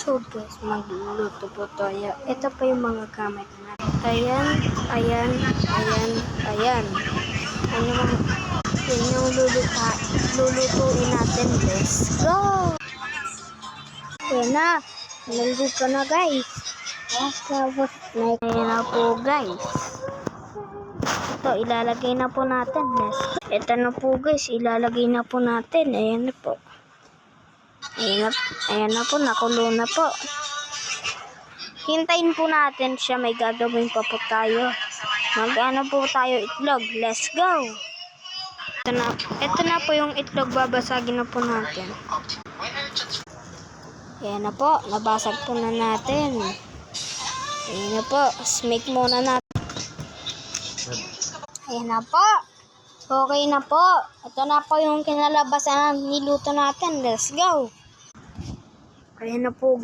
So guys, magluluto po tayo. Ito po yung mga gamit natin. Ayan, ayan, ayan, ayan. Yan yung lulutuin natin. Let's go! Ayan na. Naluluto na guys. Tapos, ayan na po guys. Ito, ilalagay na po natin. Ito na po guys, ilalagay na po natin. Ayan na po. Ayan na po, nakulo na po. Hintayin po natin siya, may gagawin pa po tayo. Mag-ano po tayo itlog. Let's go! Ito na po yung itlog, babasagin na po natin. Ayan na po, nabasag po na natin. Ayan na po, smake muna natin. Ayan na po. Okay na po. Ito na po yung kinalabasan ng niluto natin. Let's go! Ayan na po.